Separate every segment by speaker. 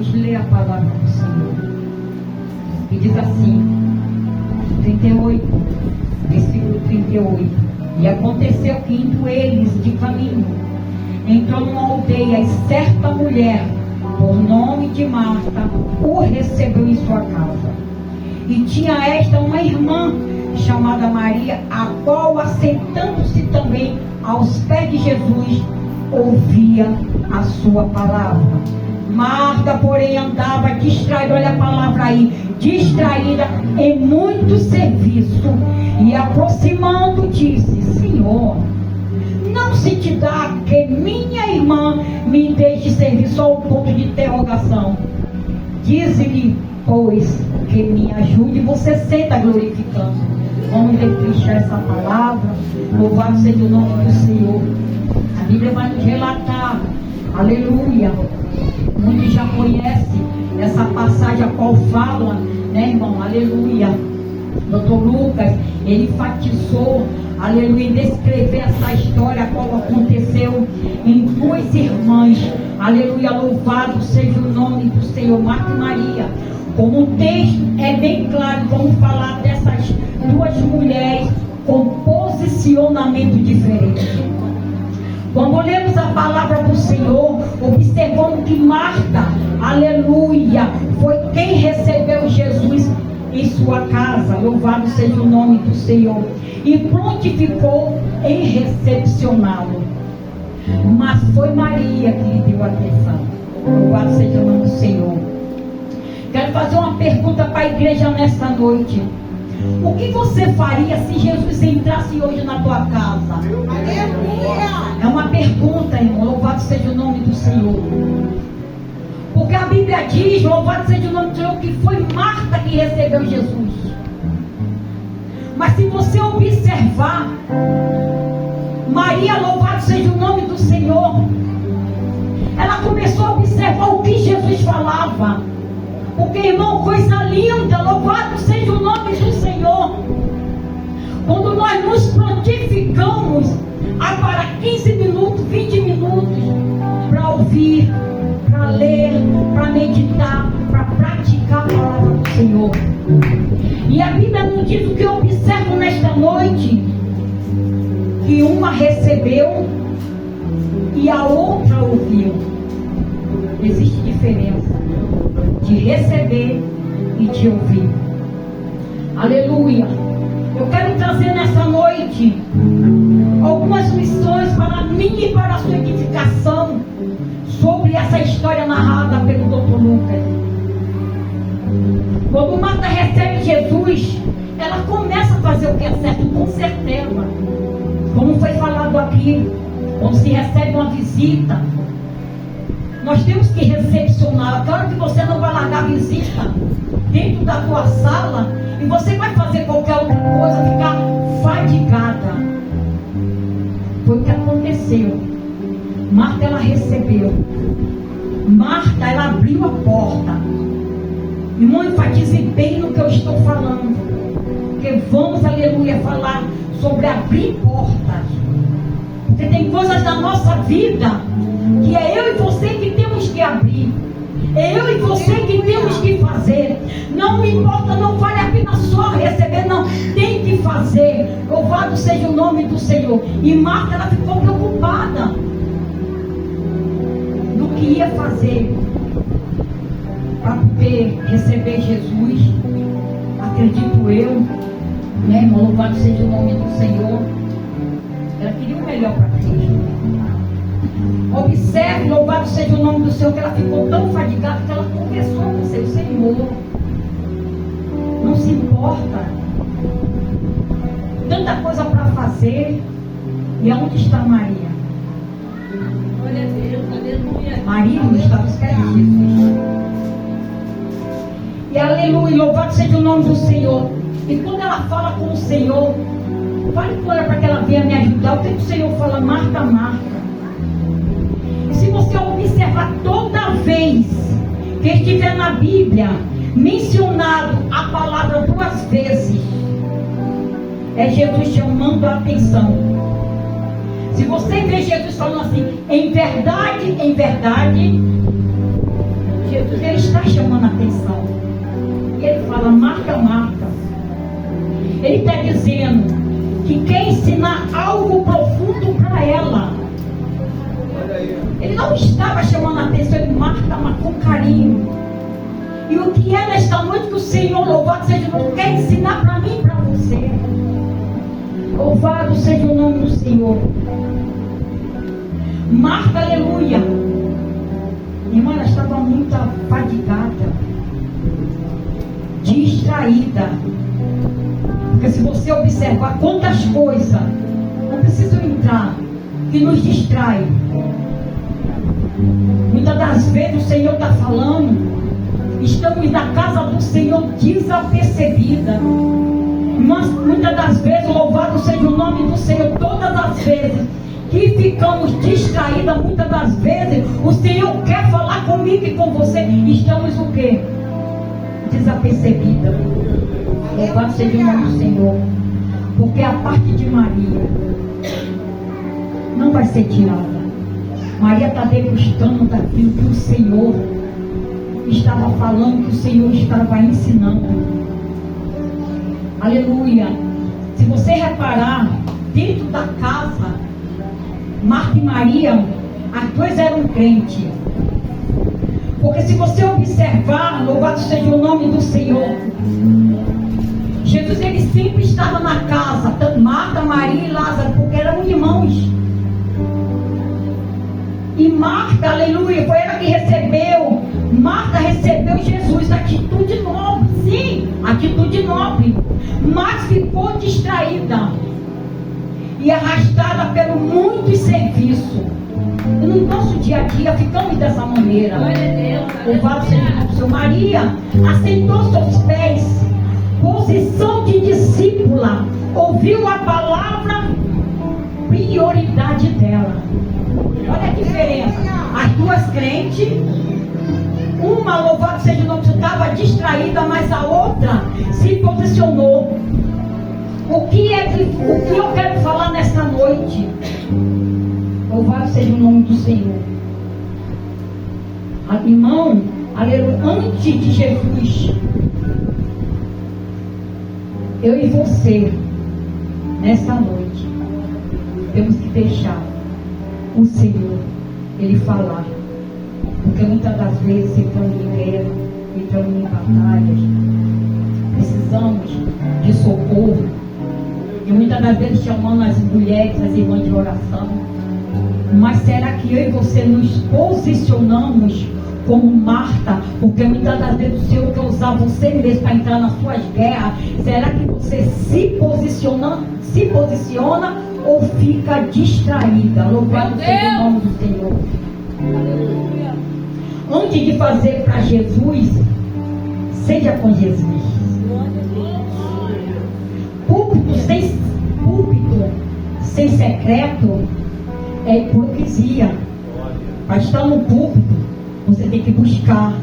Speaker 1: Vamos ler a palavra do Senhor. E diz assim, 38, versículo 38. E aconteceu que, indo eles de caminho, entrou numa aldeia e certa mulher, por nome de Marta, o recebeu em sua casa. E tinha esta uma irmã chamada Maria, a qual, assentando-se também aos pés de Jesus, ouvia a sua palavra. Marta, porém, andava distraída, olha a palavra aí, distraída em muito serviço, e aproximando disse: Senhor, não se te dá que minha irmã me deixe servir? Só um ponto de interrogação. Diz-lhe, pois, que me ajude. Você senta glorificando. Vamos refletir essa palavra. Louvado seja o nome do Senhor. A Bíblia vai nos relatar, aleluia. Muitos já conhecem essa passagem a qual fala, né, irmão? Aleluia. Doutor Lucas, ele enfatizou, aleluia, em descrever essa história a qual aconteceu em duas irmãs. Aleluia, louvado seja o nome do Senhor. Marta e Maria. Como o texto é bem claro, vamos falar dessas duas mulheres com posicionamento diferente. Quando lemos a palavra do Senhor, observamos que Marta, aleluia, foi quem recebeu Jesus em sua casa. Louvado seja o nome do Senhor. E prontificou em recepcioná-lo. Mas foi Maria que lhe deu atenção. Louvado seja o nome do Senhor. Quero fazer uma pergunta para a igreja nesta noite. O que você faria se Jesus entrasse hoje na tua casa? É uma pergunta, irmão. Louvado seja o nome do Senhor. Porque a Bíblia diz, louvado seja o nome do Senhor, que foi Marta que recebeu Jesus. Mas se você observar, Maria, louvado seja o nome do Senhor, ela começou a observar o que Jesus falava. Porque, irmão, coisa linda, louvado seja o nome do Senhor. Quando nós nos prontificamos a para 15 minutos, 20 minutos, para ouvir, para ler, para meditar, para praticar a palavra do Senhor. E a Bíblia nos diz o que eu observo nesta noite, que uma recebeu e a outra ouviu. Existe diferença de receber e de ouvir. Aleluia. Eu quero trazer nessa noite algumas lições para mim e para a sua edificação sobre essa história narrada pelo Dr. Lucas. Quando Marta recebe Jesus, ela começa a fazer o que é certo, com certeza. Como foi falado aqui, quando se recebe uma visita, nós temos que recepcionar. Claro que você não vai largar a visita dentro da tua sala e você vai fazer qualquer outra coisa, ficar fadigada. Foi o que aconteceu. Marta, ela recebeu. Marta, ela abriu a porta. Irmão, enfatize bem no que eu estou falando, porque vamos, aleluia, falar sobre abrir portas. Porque tem coisas da nossa vida que é eu e você que temos que abrir. É eu e você que temos que fazer. Não me importa, não vale a pena só receber, não. Tem que fazer. Louvado seja o nome do Senhor. E Marta, ela ficou preocupada do que ia fazer para poder receber Jesus. Acredito eu, né, irmão? Louvado seja o nome do Senhor. Ela queria o melhor para Cristo. Observe, louvado seja o nome do Senhor, que ela ficou tão fadigada que ela conversou com o seu Senhor. Não se importa. Tanta coisa para fazer. E aonde está Maria?
Speaker 2: Glória a Deus, aleluia.
Speaker 1: Maria não estava esperando Jesus. E aleluia, louvado seja o nome do Senhor. E quando ela fala com o Senhor, fale com ela para que ela venha me ajudar. O que o Senhor fala? Marta, Marta. E se você observar toda vez que estiver na Bíblia mencionado a palavra 2 vezes, é Jesus chamando a atenção. Se você vê Jesus falando assim, em verdade, Jesus, ele está chamando a atenção. E ele fala: Marta, Marta. Ele está dizendo que quer ensinar algo profundo para ela. Ele não estava chamando a atenção, ele Marta, mas com carinho. E o que é nesta noite que o Senhor, louvado seja o nome, quer ensinar para mim e para você? Louvado seja o nome do Senhor. Marta, aleluia. Irmã, ela estava muito fadigada, distraída. Porque se você observar quantas coisas, não preciso entrar, que nos distrai. Muitas das vezes o Senhor está falando, estamos na casa do Senhor desapercebida. Mas muitas das vezes, louvado seja o nome do Senhor, todas as vezes que ficamos distraídas, muitas das vezes o Senhor quer falar comigo e com você, estamos o quê? Desapercebida. Louvado seja o nome do Senhor. Porque a parte de Maria não vai ser tirada. Maria está degustando daquilo que o Senhor estava falando, que o Senhor estava ensinando. Aleluia. Se você reparar, dentro da casa, Marta e Maria, as duas eram crentes. Porque se você observar, louvado seja o nome do Senhor, Jesus, ele sempre estava na casa, tanto Marta, Maria e Lázaro, porque eram irmãos. E Marta, aleluia, foi ela que recebeu. Marta recebeu Jesus, atitude nobre, sim, atitude nobre, mas ficou distraída e arrastada pelo muito serviço. E no nosso dia a dia ficamos dessa maneira. Louvado seja o Senhor. Maria assentou-se aos pés, posição de discípula, ouviu a palavra, prioridade dela. Olha a diferença. As duas crentes, uma, louvado seja o nome, estava distraída, mas a outra se posicionou. O que eu quero falar nesta noite? Louvado seja o nome do Senhor. Irmão, aleluia, antes de Jesus, eu e você, nesta noite, temos que deixar o Senhor, Ele falar. Porque muitas das vezes entramos em guerra, entramos em batalhas, precisamos de socorro. E muitas das vezes chamamos as mulheres, as irmãs de oração. Mas será que eu e você nos posicionamos como Marta? Porque muitas das vezes o Senhor quer usar você mesmo para entrar nas suas guerras. Será que você se posiciona ou fica distraída? Louvado seja o nome do Senhor. Aleluia. Antes de fazer para Jesus, seja com Jesus. Púlpito sem secreto é hipocrisia. Para estar no púlpito, você tem que buscar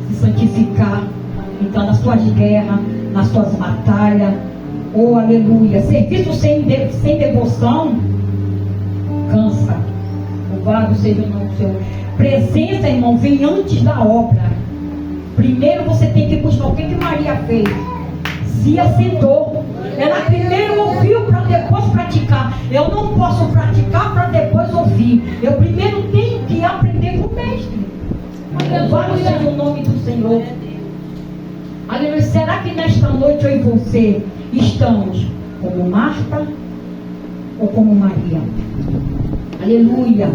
Speaker 1: se santificar, entrar nas suas guerras, nas suas batalhas. Oh, aleluia. Serviço sem devoção cansa. Louvado seja o nome do Senhor. Presença, irmão, vem antes da obra. Primeiro você tem que buscar. O que Maria fez? Se assentou. Ela primeiro ouviu para depois praticar. Eu não posso praticar para depois ouvir. Eu primeiro tenho que aprender com o mestre. Louvado seja o nome do Senhor. Aleluia. Será que nesta noite eu e você estamos como Marta ou como Maria? Aleluia.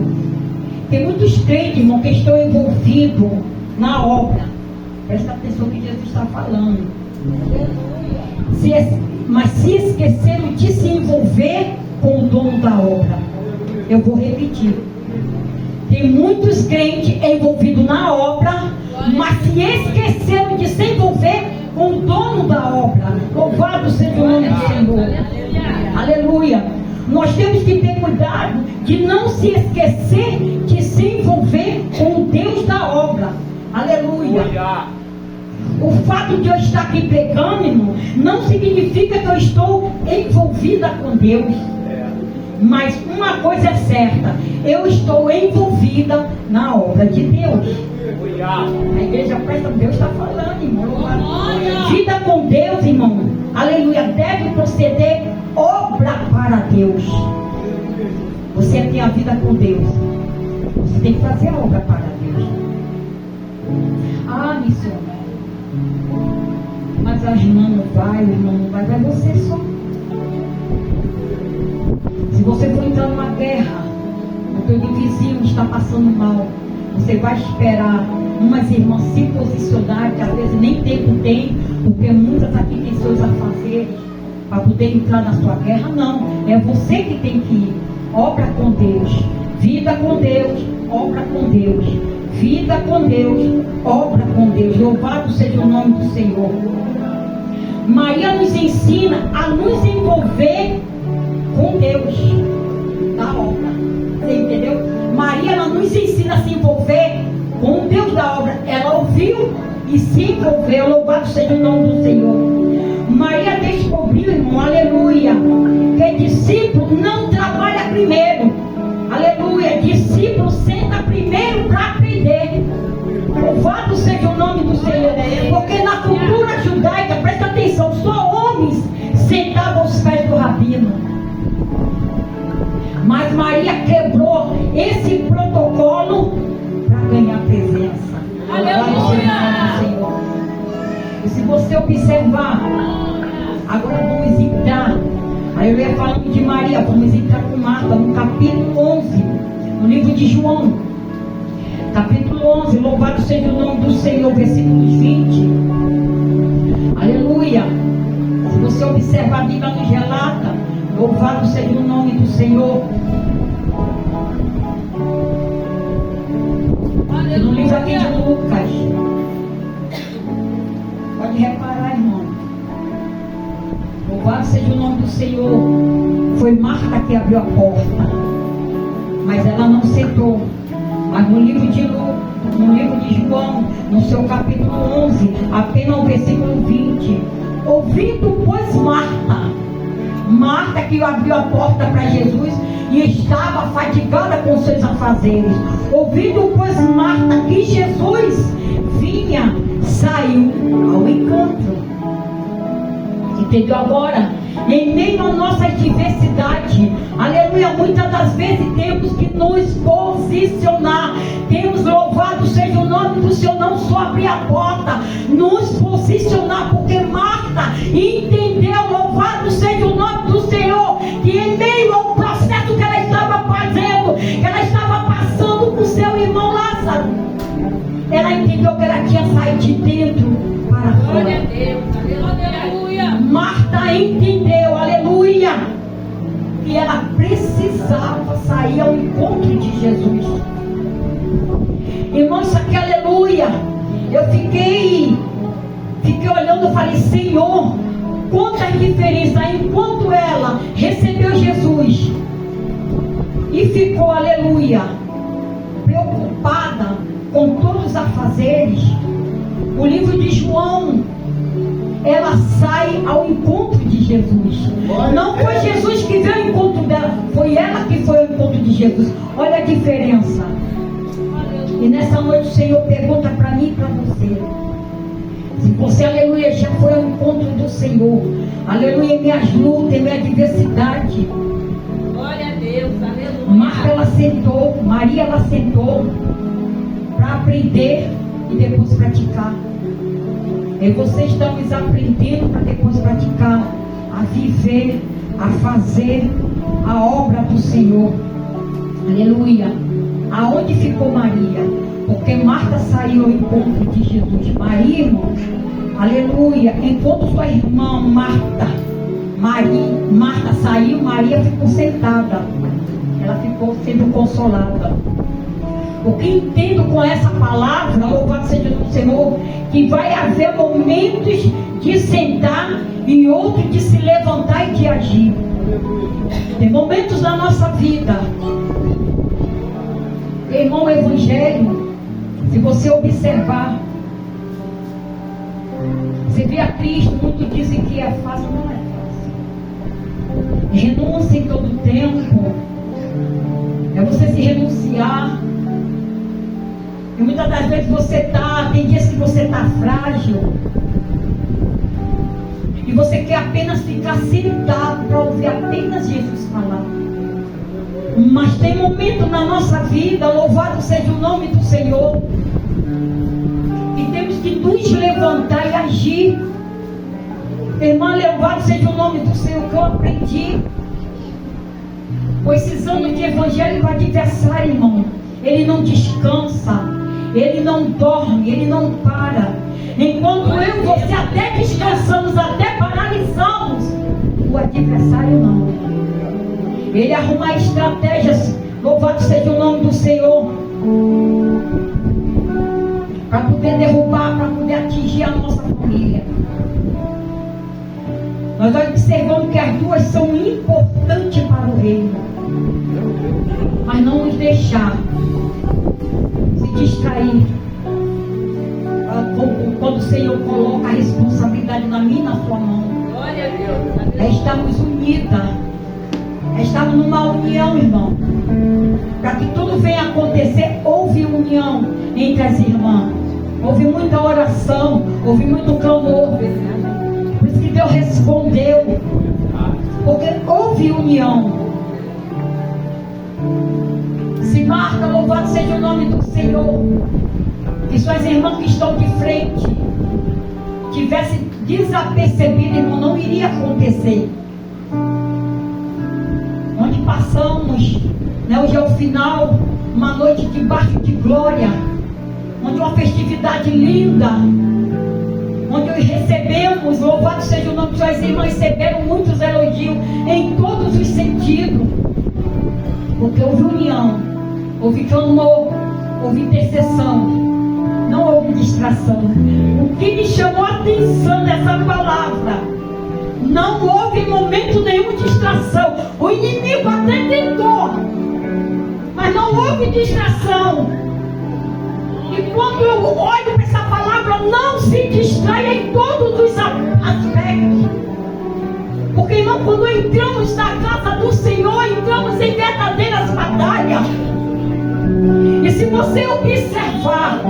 Speaker 1: Tem muitos crentes, irmão, que estão envolvidos na obra. Presta atenção no que Jesus está falando. Mas se esqueceram de se envolver com o dono da obra. Eu vou repetir. Tem muitos crentes envolvidos na obra, mas se esqueceram de se envolver com o dono da obra. Louvado seja o nome do Senhor. Aleluia. Nós temos que ter cuidado de não se esquecer de se envolver com o Deus da obra. Aleluia. O fato de eu estar aqui pregando, irmão, não significa que eu estou envolvida com Deus. Mas uma coisa é certa, eu estou envolvida na obra de Deus. A igreja presta, Deus está falando, irmão. Vida com Deus, irmão, aleluia, deve proceder obra para Deus. Você tem a vida com Deus, você tem que fazer a obra para Deus. Ah, missionário, mas a irmã não vai, o irmão não vai você só. Se você for entrar numa guerra, o teu vizinho está passando mal, você vai esperar umas irmãs se posicionar, que às vezes nem tempo tem, porque muitas aqui têm seus afazeres para poder entrar na sua guerra. Não, é você que tem que ir. Obra com Deus, vida com Deus, obra com Deus, vida com Deus, obra com Deus. Louvado seja o nome do Senhor. Maria nos ensina a nos envolver com Deus da obra. Você entendeu? Maria, ela nos ensina a se envolver com o Deus da obra. Ela ouviu e se envolveu. Louvado seja o nome do Senhor. Maria descobriu, irmão, aleluia, que discípulo não trabalha primeiro. Aleluia, discípulo senta primeiro para aprender. Louvado seja o nome do Senhor. Porque na cultura judaica, presta atenção, só homens sentavam aos pés do rabino. Mas Maria quebrou esse protocolo para ganhar presença. Aleluia! E se você observar, agora vamos entrar, aleluia, falando de Maria, vamos entrar com Marta no capítulo 11, no livro de João, capítulo 11, louvado seja o nome do Senhor, versículos 20. Aleluia! Se você observar, a Bíblia nos relata, louvado seja o nome do Senhor. No livro aqui de Lucas, pode reparar, irmão, louvado seja o nome do Senhor. Foi Marta que abriu a porta, mas ela não sentou. Mas no livro de Lucas, no livro de João, no seu capítulo 11, apenas o versículo 20, ouvindo, pois, Marta que abriu a porta para Jesus e estava fatigada com seus afazeres. Ouvindo, pois, Marta que Jesus vinha, saiu ao encontro. Entendeu agora? Em meio à nossa diversidade, aleluia, muitas das vezes temos que nos posicionar. Temos, louvado seja o nome do Senhor, não só abrir a porta, nos posicionar, porque Marta entendeu, louvado seja o nome do Senhor, que em meio ao processo que ela estava fazendo, que ela estava passando com seu irmão Lázaro, ela entendeu que ela tinha saído de dentro para fora. Glória a Deus, aleluia. Marta entendeu, aleluia, que ela precisava sair ao encontro de Jesus. Irmão, isso aqui, aleluia, eu fiquei olhando e falei, Senhor, quanta diferença. Enquanto ela recebeu Jesus e ficou, aleluia, preocupada com todos os afazeres, o livro de João, ela sai ao encontro de Jesus. Não foi Jesus que veio ao encontro dela, foi ela que foi ao encontro de Jesus. Olha a diferença. E nessa noite o Senhor pergunta para mim e para você, se você, aleluia, já foi ao encontro do Senhor, aleluia, em minhas lutas, em minha adversidade. Glória a Deus, aleluia. Marta, ela sentou, Maria, ela sentou para aprender e depois praticar. E você estamos aprendendo para depois praticar, a viver, a fazer a obra do Senhor. Aleluia. Aonde ficou Maria? Porque Marta saiu ao encontro de Jesus. Maria, irmão, aleluia, enquanto sua irmã Marta saiu, Maria ficou sentada. Ela ficou sendo consolada. O que entendo com essa palavra, louvado seja o Senhor, que vai haver momentos de sentar e outros de se levantar e de agir. Tem momentos na nossa vida, irmão, o evangelho, se você observar, você vê a Cristo, muitos dizem que é fácil, não é fácil. Renúncia em todo tempo. É você se renunciar. E muitas das vezes tem dias que você está frágil. E você quer apenas ficar sentado para ouvir apenas Jesus falar. Mas tem momento na nossa vida, louvado seja o nome do Senhor, que temos que nos levantar e agir. Irmã, louvado seja o nome do Senhor, que eu aprendi. Com esses anos de evangelho, o adversário, irmão, ele não descansa, ele não dorme, ele não para. Enquanto eu e você até descansamos, até paralisamos, o adversário não. Ele arruma estratégias, louvado seja o nome do Senhor, para poder derrubar, para poder atingir a nossa família. Nós observamos que as duas são importantes para o reino, mas não nos deixar se distrair. Quando o Senhor coloca a responsabilidade na minha e na sua mão,
Speaker 2: Glória a Deus.
Speaker 1: é estarmos unidas, é estarmos numa união, irmão. Para que tudo venha acontecer, houve união entre as irmãs, houve muita oração, houve muito clamor. Por isso que Deus respondeu, porque houve união. Se Marta, louvado seja o nome do Senhor, que suas irmãs que estão de frente tivessem desapercebido, irmão, não iria acontecer. Onde passamos, hoje é o final, uma noite debaixo de glória, onde uma festividade linda, onde recebemos, louvado seja o nome de suas irmãs, receberam muitos elogios em todos os sentidos, porque houve união, houve clamor, houve intercessão, não houve distração. O que me chamou a atenção nessa palavra, não houve em momento nenhum distração. O inimigo até tentou, mas não houve distração. E quando eu olho para essa palavra, não se distraia em todos os aspectos. Porque, irmão, quando entramos na casa do Senhor, entramos em verdadeiras batalhas. E se você observar,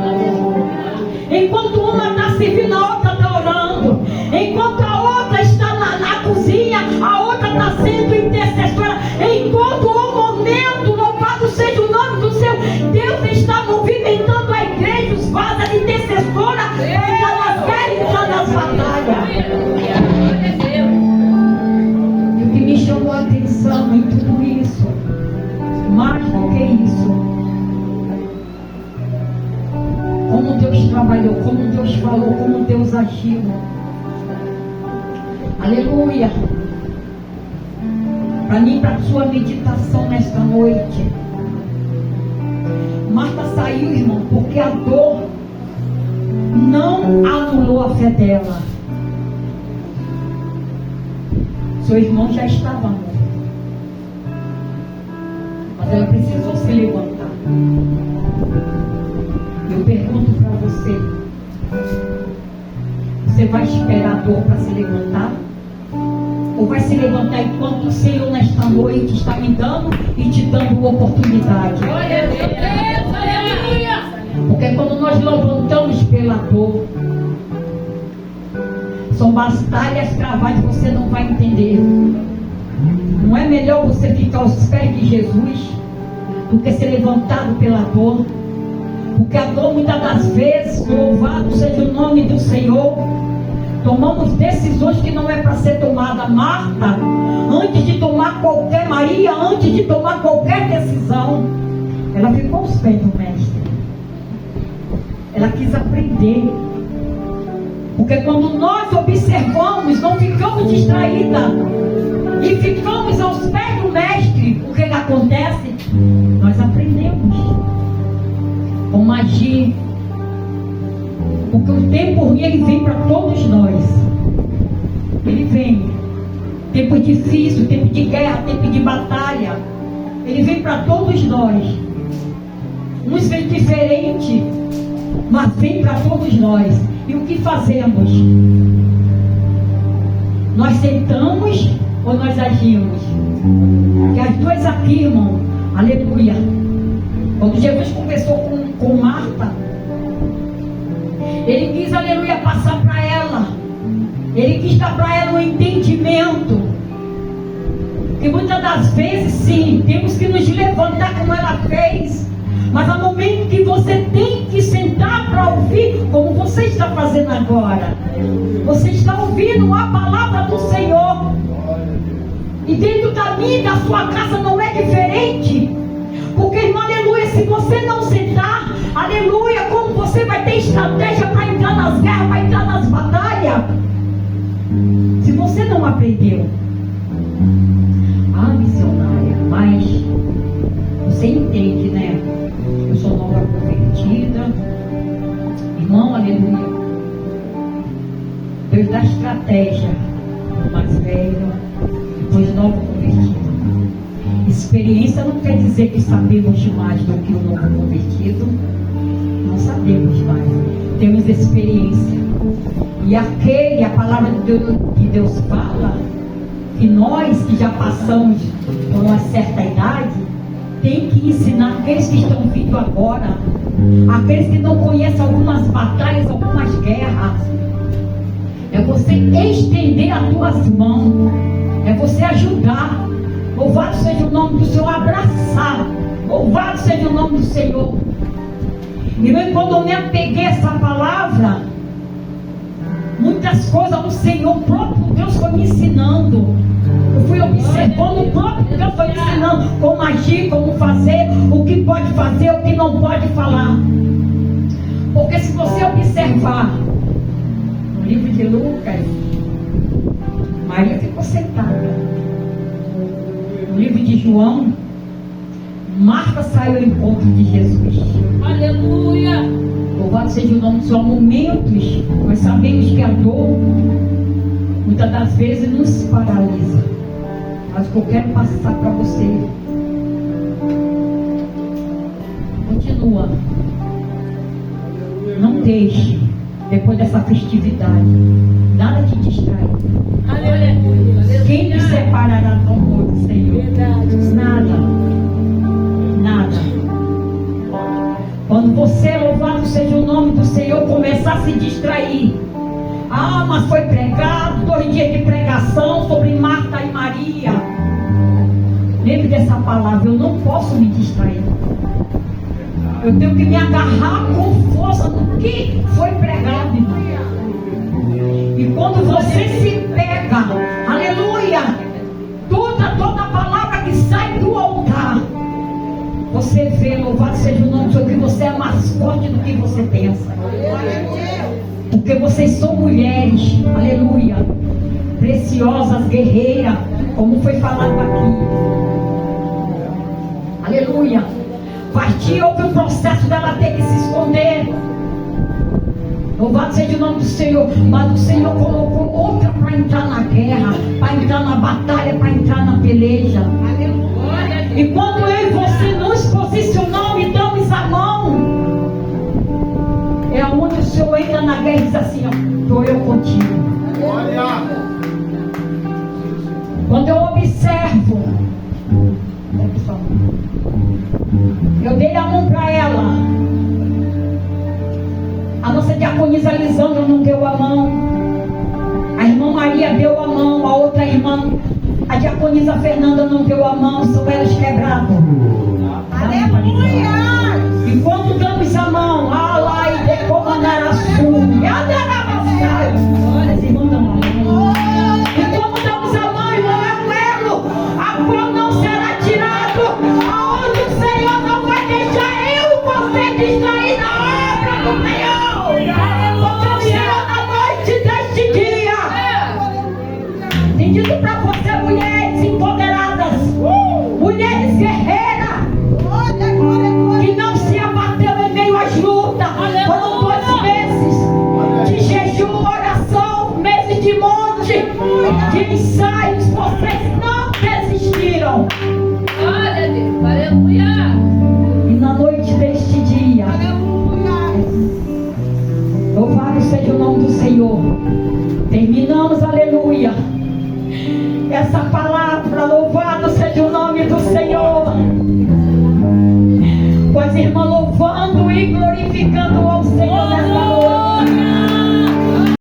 Speaker 1: enquanto uma está servindo, a outra está orando. Enquanto a outra está na cozinha, a outra está sendo intercessora. Em todo o momento, louvado seja o nome do Senhor, Deus está movimentando a igreja, os vasos de intercessora, para nas guerras e nas batalhas. E o que me chamou a atenção em tudo isso, mais do que isso, como Deus trabalhou, como Deus falou, como Deus agiu. Aleluia. Para mim, para a sua meditação nesta noite, Marta saiu, irmão, porque a dor não anulou a fé dela. Seu irmão já estava morto, mas ela precisou se levantar. Eu pergunto para você: você vai esperar a dor para se levantar? Ou vai se levantar enquanto o Senhor nesta noite está me dando e te dando oportunidade? Porque quando nós levantamos pela dor, são batalhas travadas, você não vai entender. Não é melhor você ficar aos pés de Jesus do que ser levantado pela dor? Porque a dor, muitas das vezes, louvado seja o nome do Senhor, tomamos decisões que não é para ser tomada. Marta, antes de tomar qualquer, Maria, antes de tomar qualquer decisão, ela ficou aos pés do mestre. Ela quis aprender. Porque quando nós observamos, não ficamos distraídas e ficamos aos pés do mestre, o que acontece? Nós aprendemos como agir. Porque o tempo ruim, ele vem para todos nós. Ele vem. Tempo difícil, tempo de guerra, tempo de batalha. Ele vem para todos nós. Uns vêm diferente, mas vem para todos nós. E o que fazemos? Nós sentamos ou nós agimos? Que as duas afirmam, aleluia. Quando Jesus conversou com Marta, ele quis, aleluia, passar para ela. Ele quis dar para ela um entendimento. E muitas das vezes, sim, temos que nos levantar como ela fez. Mas há momento que você tem que sentar para ouvir, como você está fazendo agora. Você está ouvindo a palavra do Senhor. E dentro da minha e da sua casa não é diferente. Porque, irmão, aleluia, se você não sentar, aleluia, como você vai ter estratégia para entrar nas guerras, para entrar nas batalhas? Se você não aprendeu. Ah, missionária, mas você entende, né? Eu sou nova convertida. Irmão, aleluia. Deus dá estratégia do mais velho, depois novo convertido. Experiência não quer dizer que sabemos mais do que o novo convertido. Não sabemos mais. Temos experiência. E a palavra de Deus fala que nós que já passamos por uma certa idade, tem que ensinar aqueles que estão vindo agora, aqueles que não conhecem algumas batalhas, algumas guerras. É você estender as tuas mãos, é você ajudar. Louvado seja o nome do Senhor, abraçar. Louvado seja o nome do Senhor. E quando eu me apeguei a essa palavra, muitas coisas o Senhor, o próprio Deus foi me ensinando. Eu fui observando, o próprio Deus foi me ensinando como agir, como fazer, o que pode fazer, o que não pode falar. Porque se você observar no livro de Lucas, Maria ficou sentada. No livro de João, Marta saiu ao encontro de Jesus.
Speaker 2: Aleluia!
Speaker 1: Louvado seja o nome do Senhor. Há momentos, nós sabemos que a dor, muitas das vezes, nos paralisa. Mas o que eu quero passar para você, continua. Não deixe, depois dessa festividade, nada te distrai.
Speaker 2: Aleluia!
Speaker 1: Quem te separará do amor do Senhor? Nada. Nada. Quando você, louvado seja o nome do Senhor, começar a se distrair. Ah, mas foi pregado 2 dias de pregação sobre Marta e Maria. Lembre dessa palavra, eu não posso me distrair. Eu tenho que me agarrar com força no que foi pregado, irmão. E quando você se pega, aleluia, toda palavra que sai do altar, você vê, louvado seja o nome do Senhor, que você é mais forte do que você pensa. Porque vocês são mulheres, aleluia, preciosas, guerreiras, como foi falado aqui. Aleluia. Partir houve um processo dela ter que se esconder. Louvado seja o nome do Senhor. Mas o Senhor colocou outra para entrar na guerra, para entrar na batalha, para entrar na peleja. E quando eu e você nos posicionamos e damos a mão, é onde o Senhor entra na guerra e diz assim: estou eu contigo. Quando eu observo, eu dei a mão para ela. A nossa diaconisa Lisandra não deu a mão. A irmã Maria deu a mão. A outra irmã, a diaconisa Fernanda, não deu a mão. São elas quebradas.
Speaker 2: Aleluia!
Speaker 1: E quando damos a mão, lá e de comandar a sua, as irmãs dão a mão. E quando damos a mão, irmão, é um elo. A flor não será tirado. Aonde o Senhor não vai deixar eu e você distrair na obra do Senhor. Porque o Senhor na noite deste dia tem dito para você, mulheres empoderadas, mulheres guerreiras, que não se abateu em meio às lutas. Foram 2 meses de jejum, oração, meses de monte, de ensaios. Vocês não desistiram.
Speaker 2: Aleluia!
Speaker 1: E na noite deste dia, louvado seja o nome do Senhor. Terminamos, aleluia. essa palavra. Louvado seja o nome do Senhor. Com as irmãs louvando e glorificando